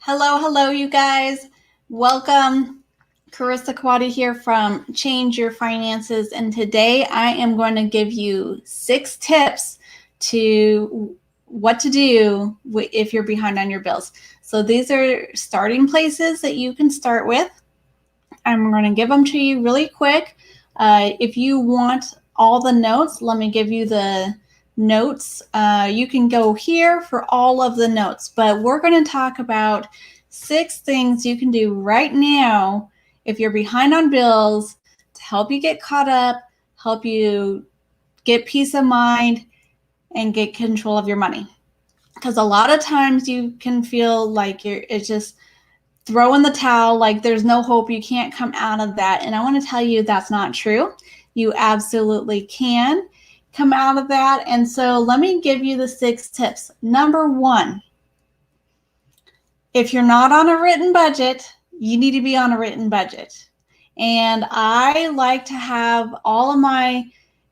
Hello, you guys. Welcome. Carissa Kawadi here from Change Your Finances. And today I am going to give you 6 tips to what to do if you're behind on your bills. So these are starting places that you can start with. I'm going to give them to you really quick. If you want all the notes, let me give you the notes. You can go here for all of the notes, but we're going to talk about 6 things you can do right now if you're behind on bills to help you get caught up, help you get peace of mind, and get control of your money. Because a lot of times you can feel like it's just throw in the towel, like there's no hope, you can't come out of that. And I want to tell you that's not true. You absolutely can come out of that. And so let me give you the 6 tips. Number 1, if you're not on a written budget, you need to be on a written budget. And I like to have all of my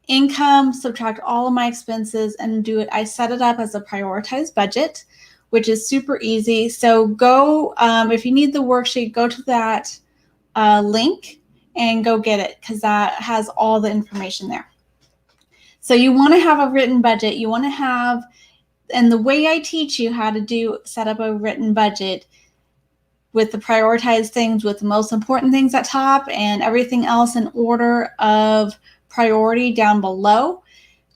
income, subtract all of my expenses, and do it. I set it up as a prioritized budget, which is super easy. So go, if you need the worksheet, go to that link and go get it, because that has all the information there. So you want to have a written budget. You want to have, and the way I teach you how to set up a written budget with the prioritized things, with the most important things at top and everything else in order of priority down below,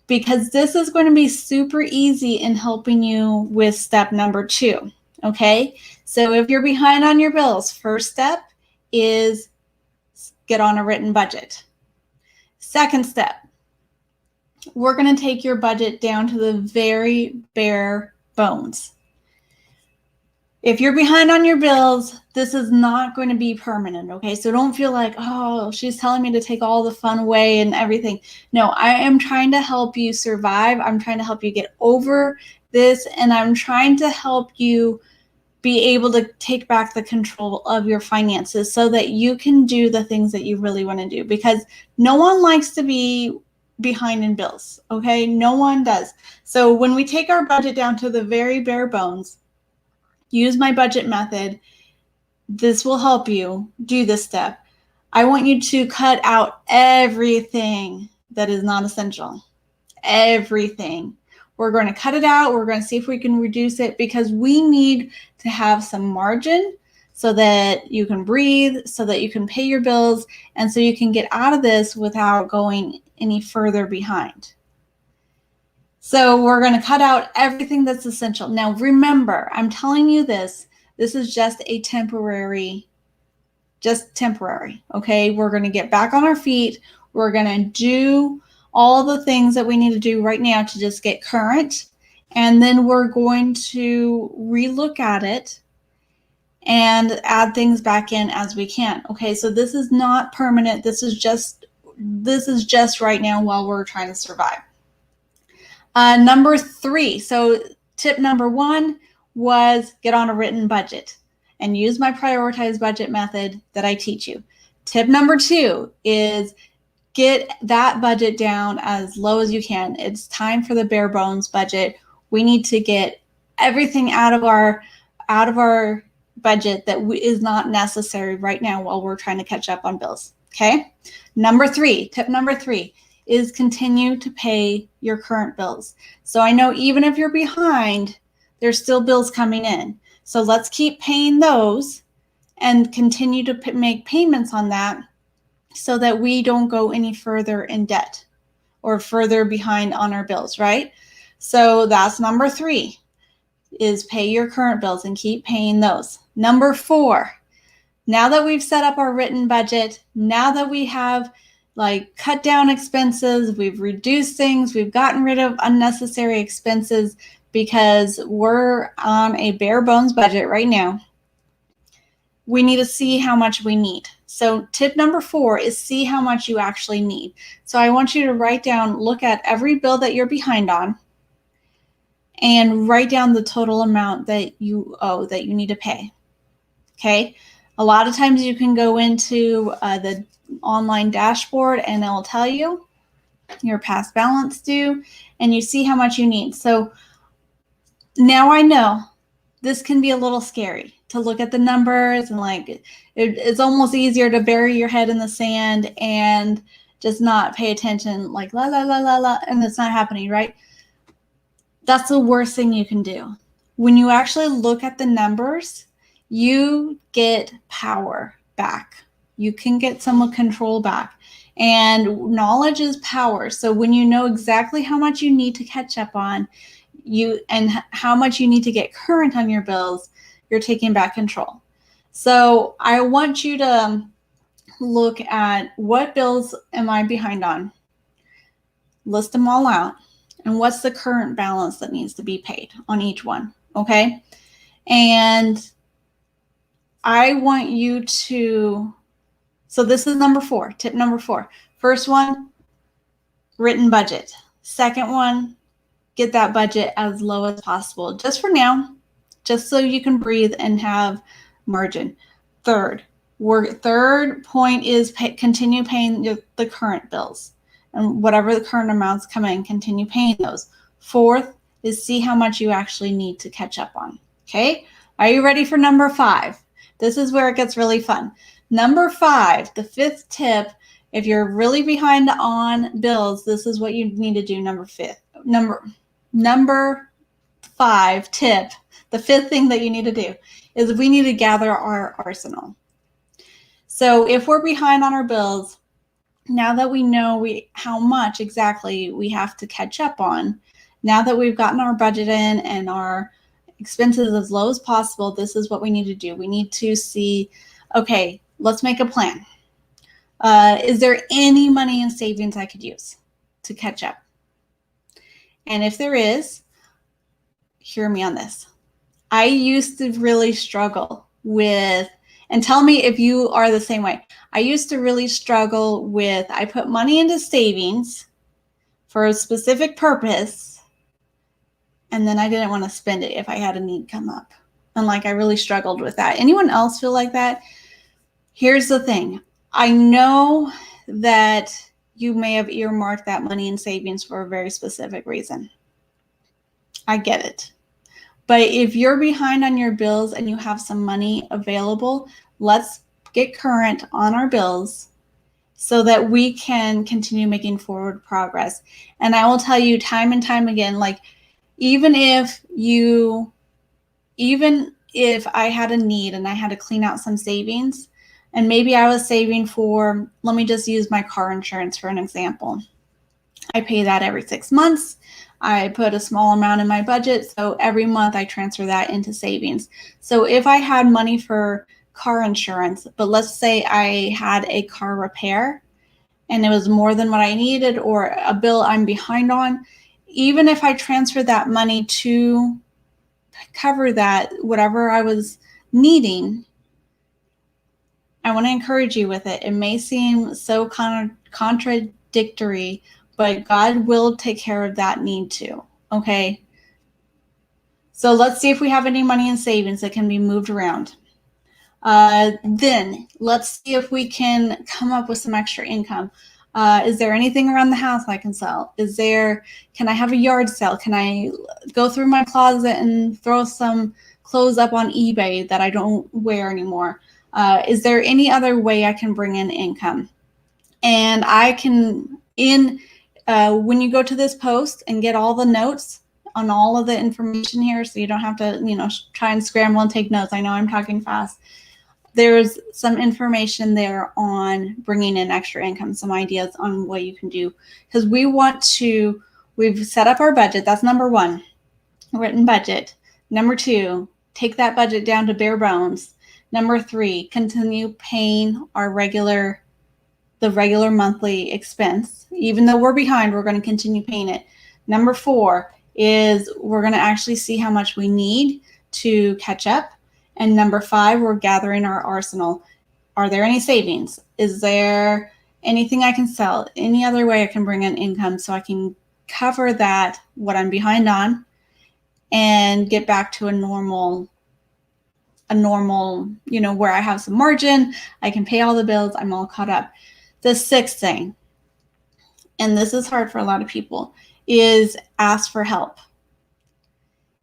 because this is going to be super easy in helping you with step number 2. Okay, so if you're behind on your bills, first step is get on a written budget. Second step, we're going to take your budget down to the very bare bones. If you're behind on your bills, this is not going to be permanent, okay? So don't feel like, oh, she's telling me to take all the fun away and everything. No, I am trying to help you survive. I'm trying to help you get over this, and I'm trying to help you be able to take back the control of your finances so that you can do the things that you really want to do, because no one likes to be behind in bills, okay? No one does. So when we take our budget down to the very bare bones, use my budget method, this will help you do this step. I want you to cut out everything that is not essential. Everything. We're going to cut it out. We're going to see if we can reduce it, because we need to have some margin so that you can breathe, so that you can pay your bills, and so you can get out of this without going any further behind. So we're going to cut out everything that's essential. Now, remember, I'm telling you this is just a temporary, okay? We're going to get back on our feet. We're going to do all the things that we need to do right now to just get current. And then we're going to relook at it and add things back in as we can. Okay, so this is not permanent. This is just right now while we're trying to survive. Number 3, so tip number 1 was get on a written budget and use my prioritized budget method that I teach you. Tip number 2 is get that budget down as low as you can. It's time for the bare bones budget. We need to get everything out of our budget that is not necessary right now while we're trying to catch up on bills. Okay. Tip number 3 is continue to pay your current bills. So I know even if you're behind, there's still bills coming in. So let's keep paying those and continue to make payments on that so that we don't go any further in debt or further behind on our bills, right? So that's number 3, is pay your current bills and keep paying those. Number 4, now that we've set up our written budget, now that we have cut down expenses, we've reduced things, we've gotten rid of unnecessary expenses because we're on a bare bones budget right now, we need to see how much we need. So tip number 4 is see how much you actually need. So I want you to write down, look at every bill that you're behind on, and write down the total amount that you owe, that you need to pay. Okay? A lot of times you can go into the online dashboard and it'll tell you your past balance due, and you see how much you need. So now I know this can be a little scary to look at the numbers, and like it's almost easier to bury your head in the sand and just not pay attention, like la la la la la, and it's not happening, right? That's the worst thing you can do. When you actually look at the numbers, you get power back. You can get some control back. And knowledge is power. So when you know exactly how much you need to catch up on, and how much you need to get current on your bills, you're taking back control. So I want you to look at, what bills am I behind on? List them all out. And what's the current balance that needs to be paid on each one? Okay. And I want you to, so this is number 4, tip number 4. First one, written budget. Second one, get that budget as low as possible, just for now, just so you can breathe and have margin. Third point is continue paying the current bills, and whatever the current amounts come in, continue paying those. Fourth is see how much you actually need to catch up on. Okay, are you ready for number 5? This is where it gets really fun. Number 5, the 5th tip. If you're really behind on bills, this is what you need to do. Number 5 tip, the 5th thing that you need to do is we need to gather our arsenal. So if we're behind on our bills, now that we know how much exactly we have to catch up on, now that we've gotten our budget in and our expenses as low as possible, this is what we need to do. We need to see, okay, let's make a plan. Is there any money in savings I could use to catch up? And if there is, hear me on this. I used to really struggle with, and tell me if you are the same way. I used to really struggle with, I put money into savings for a specific purpose, and then I didn't want to spend it if I had a need come up. And like, I really struggled with that. Anyone else feel like that? Here's the thing. I know that you may have earmarked that money in savings for a very specific reason. I get it. But if you're behind on your bills and you have some money available, let's get current on our bills so that we can continue making forward progress. And I will tell you time and time again, like, even if I had a need and I had to clean out some savings, and maybe I was saving for, let me just use my car insurance for an example. I pay that every 6 months. I put a small amount in my budget, so every month I transfer that into savings. So if I had money for car insurance, but let's say I had a car repair and it was more than what I needed, or a bill I'm behind on, even if I transferred that money to cover that, whatever I was needing, I want to encourage you with it. It may seem so contradictory, but God will take care of that need too, okay? So let's see if we have any money in savings that can be moved around. Then let's see if we can come up with some extra income. Is there anything around the house I can sell? Can I have a yard sale? Can I go through my closet and throw some clothes up on eBay that I don't wear anymore? Is there any other way I can bring in income? And I can, when you go to this post and get all the notes on all of the information here, so you don't have to, try and scramble and take notes. I know I'm talking fast. There's some information there on bringing in extra income, some ideas on what you can do. Because we've set up our budget. That's number 1, written budget. Number 2, take that budget down to bare bones. Number 3, continue paying the regular monthly expense. Even though we're behind, we're going to continue paying it. Number 4 is we're going to actually see how much we need to catch up. And number 5, we're gathering our arsenal. Are there any savings? Is there anything I can sell? Any other way I can bring in income so I can cover that, what I'm behind on, and get back to a normal, where I have some margin, I can pay all the bills, I'm all caught up. The 6th thing, and this is hard for a lot of people, is ask for help.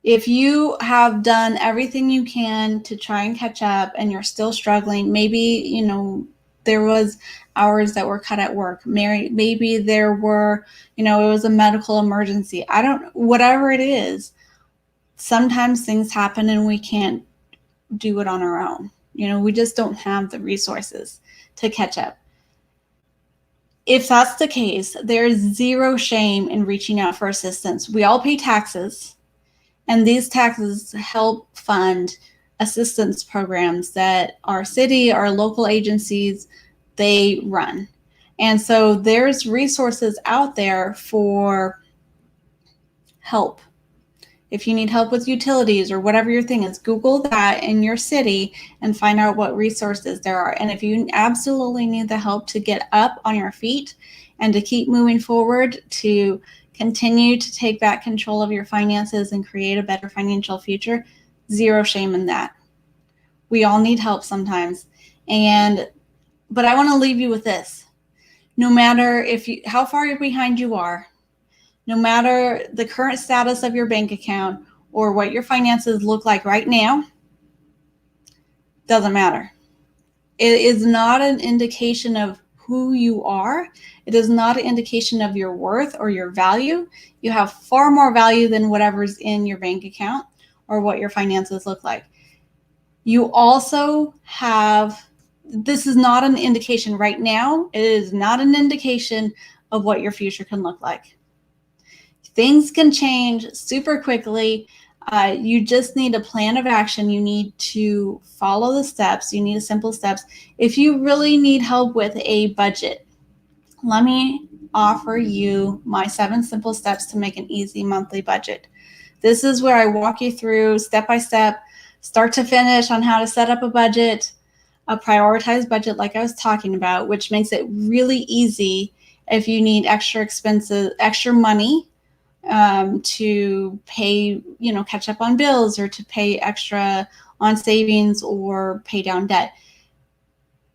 If you have done everything you can to try and catch up and you're still struggling, maybe, there was hours that were cut at work. Maybe there were, it was a medical emergency. Whatever it is, sometimes things happen and we can't do it on our own. We just don't have the resources to catch up. If that's the case, there's zero shame in reaching out for assistance. We all pay taxes, and these taxes help fund assistance programs that our city, our local agencies, they run. And so there's resources out there for help. If you need help with utilities or whatever your thing is, Google that in your city and find out what resources there are. And if you absolutely need the help to get up on your feet and to keep moving forward, to continue to take back control of your finances and create a better financial future, zero shame in that. We all need help sometimes. But I want to leave you with this. No matter how far behind you are, no matter the current status of your bank account or what your finances look like right now, doesn't matter. It is not an indication of who you are. It is not an indication of your worth or your value. You have far more value than whatever's in your bank account or what your finances look like. You also this is not an indication right now. It is not an indication of what your future can look like. Things can change super quickly. You just need a plan of action. You need to follow the steps. You need simple steps. If you really need help with a budget, let me offer you my 7 simple steps to make an easy monthly budget. This is where I walk you through step by step, start to finish, on how to set up a budget, a prioritized budget like I was talking about, which makes it really easy if you need extra expenses, extra money to pay, catch up on bills, or to pay extra on savings or pay down debt.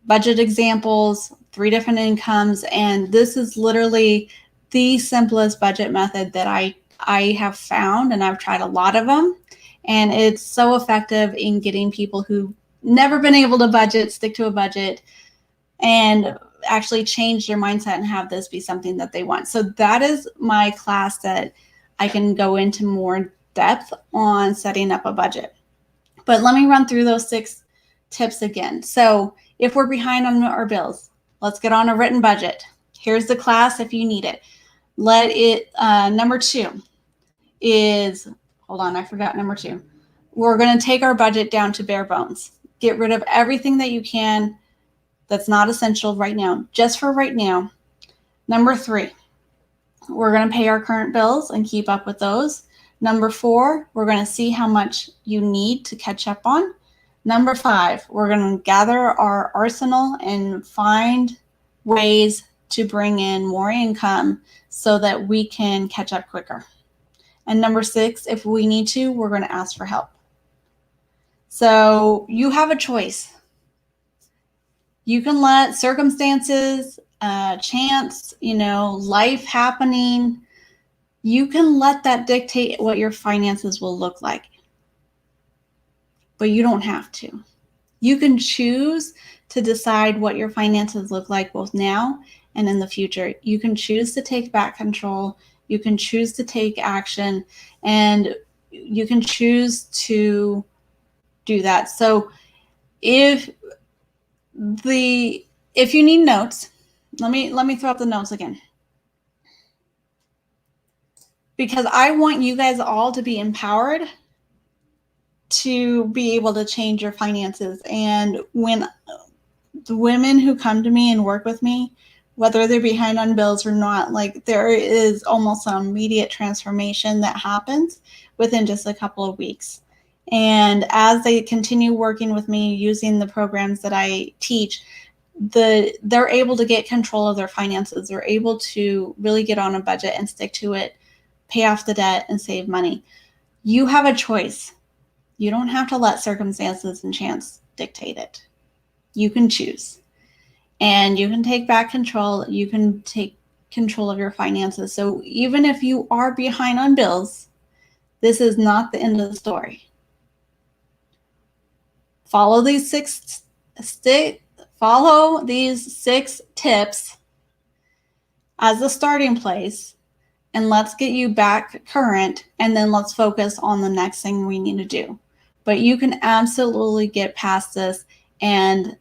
Budget examples, 3 different incomes, and this is literally the simplest budget method that I have found, and I've tried a lot of them, and it's so effective in getting people who've never been able to budget stick to a budget and actually change their mindset and have this be something that they want. So that is my class that I can go into more depth on setting up a budget. But let me run through those 6 tips again. So if we're behind on our bills, let's get on a written budget. Here's the class if you need it. Number 2 is, hold on, I forgot number 2. We're going to take our budget down to bare bones. Get rid of everything that you can that's not essential right now, just for right now. Number 3, we're going to pay our current bills and keep up with those. Number 4, we're going to see how much you need to catch up on. Number 5, we're going to gather our arsenal and find ways to bring in more income so that we can catch up quicker. And number 6, if we need to, we're going to ask for help. So you have a choice. You can let circumstances, chance, life happening, you can let that dictate what your finances will look like. But you don't have to. You can choose to decide what your finances look like both now and in the future. You can choose to take back control. You can choose to take action, and you can choose to do that. So if you need notes, let me throw up the notes again, because I want you guys all to be empowered to be able to change your finances. And when the women who come to me and work with me, whether they're behind on bills or not, like, there is almost an immediate transformation that happens within just a couple of weeks. And as they continue working with me using the programs that I teach, they're able to get control of their finances. They're able to really get on a budget and stick to it, pay off the debt, and save money. You have a choice. You don't have to let circumstances and chance dictate it. You can choose. And you can take back control. You can take control of your finances. So even if you are behind on bills, This is not the end of the story. Follow these six tips as a starting place, and let's get you back current, and then let's focus on the next thing we need to do. But you can absolutely get past this, and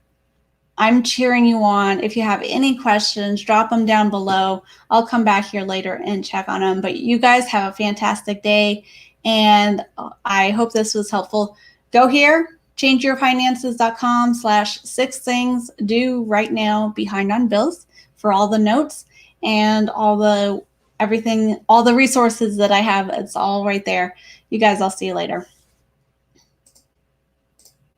I'm cheering you on. If you have any questions, drop them down below. I'll come back here later and check on them. But you guys have a fantastic day, and I hope this was helpful. Go here, changeyourfinances.com/6 things due right now behind on bills for all the notes and all the everything, all the resources that I have. It's all right there. You guys, I'll see you later.